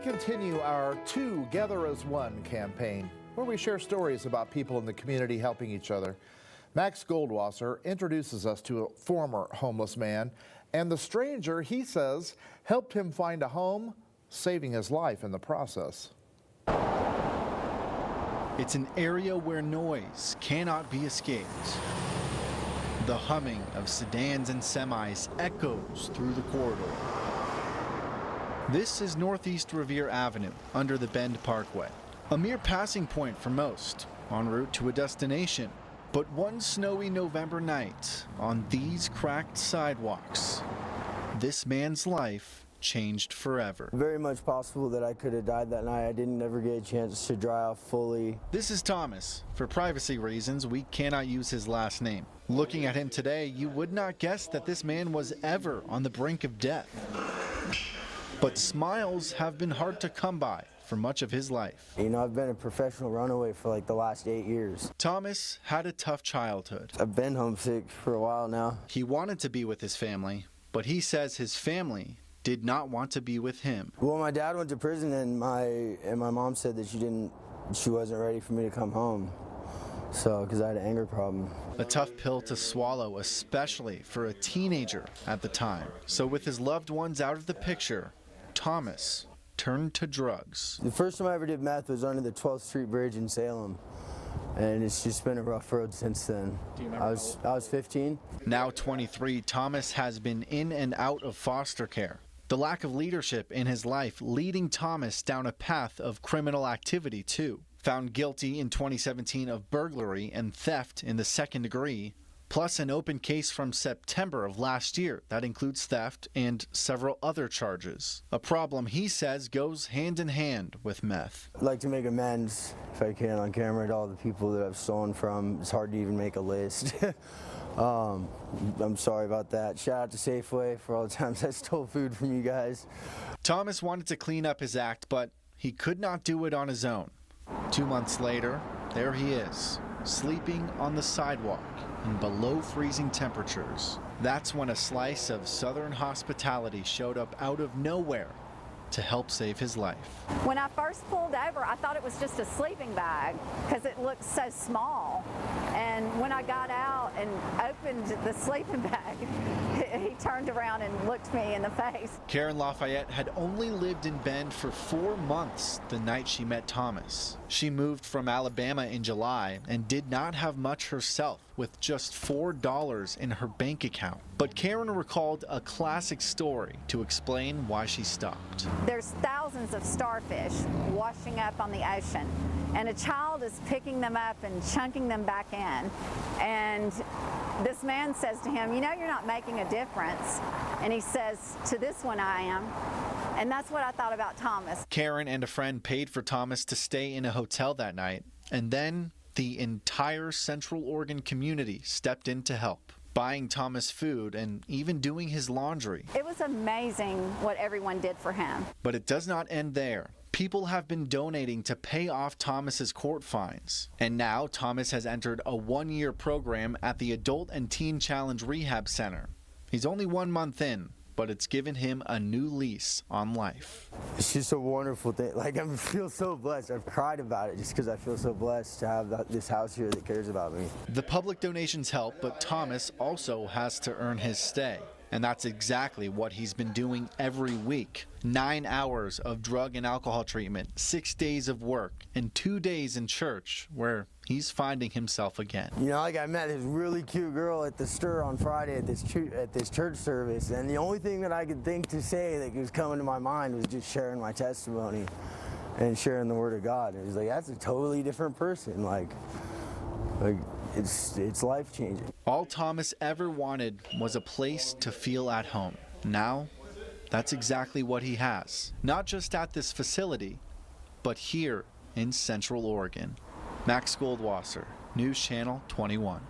continue our Together as One campaign, where we share stories about people in the community helping each other. Max Goldwasser introduces us to a former homeless man and the stranger, he says, helped him find a home, saving his life in the process. It's an area where noise cannot be escaped. The humming of sedans and semis echoes through the corridor. This is Northeast Revere Avenue under the Bend Parkway, a mere passing point for most, en route to a destination. But one snowy November night, on these cracked sidewalks, this man's life changed forever. Very much possible that I could have died that night. I didn't ever get a chance to dry off fully. This is Thomas. For privacy reasons, we cannot use his last name. Looking at him today, you would not guess that this man was ever on the brink of death. But smiles have been hard to come by for much of his life. You know, I've been a professional runaway for like the last 8 years. Thomas had a tough childhood. I've been homesick for a while now. He wanted to be with his family, but he says his family did not want to be with him. Well, my dad went to prison and my mom said that she wasn't ready for me to come home. So, because I had an anger problem. A tough pill to swallow, especially for a teenager at the time. So with his loved ones out of the picture, Thomas turned to drugs. The first time I ever did meth was under the 12th Street Bridge in Salem. And it's just been a rough road since then. Do you remember I was 15. Now 23, Thomas has been in and out of foster care. The lack of leadership in his life leading Thomas down a path of criminal activity too. Found guilty in 2017 of burglary and theft in the second degree, plus an open case from September of last year that includes theft and several other charges. A problem he says goes hand in hand with meth. I'd like to make amends, if I can, on camera to all the people that I've stolen from. It's hard to even make a list. I'm sorry about that. Shout out to Safeway for all the times I stole food from you guys. Thomas wanted to clean up his act, but he could not do it on his own. 2 months later, there he is, sleeping on the sidewalk in below freezing temperatures. That's when a slice of Southern hospitality showed up out of nowhere to help save his life. When I first pulled over, I thought it was just a sleeping bag because it looked so small. And when I got out and opened the sleeping bag, he turned around and looked me in the face. Karen Lafayette had only lived in Bend for 4 months the night she met Thomas. She moved from Alabama in July and did not have much herself, with just $4 in her bank account. But Karen recalled a classic story to explain why she stopped. There's thousands of starfish washing up on the ocean, and a child is picking them up and chunking them back in. And this man says to him, "You know, you're not making a difference." And he says, "To this one I am." And that's what I thought about Thomas. Karen and a friend paid for Thomas to stay in a hotel that night, and then the entire Central Oregon community stepped in to help, buying Thomas food and even doing his laundry. It was amazing what everyone did for him. But it does not end there. People have been donating to pay off Thomas's court fines. And now Thomas has entered a 1-year program at the Adult and Teen Challenge Rehab Center. He's only 1 month in, but it's given him a new lease on life. It's just a wonderful thing. Like, I feel so blessed. I've cried about it just because I feel so blessed to have this house here that cares about me. The public donations help, but Thomas also has to earn his stay. And that's exactly what he's been doing every week. 9 hours of drug and alcohol treatment, 6 days of work, and 2 days in church, where he's finding himself again. You know, like I met this really cute girl at the Stir on Friday at this church service, and the only thing that I could think to say that was coming to my mind was just sharing my testimony and sharing the Word of God. It was like, that's a totally different person. Like it's life-changing. All Thomas ever wanted was a place to feel at home. Now, that's exactly what he has. Not just at this facility, but here in Central Oregon. Max Goldwasser, News Channel 21.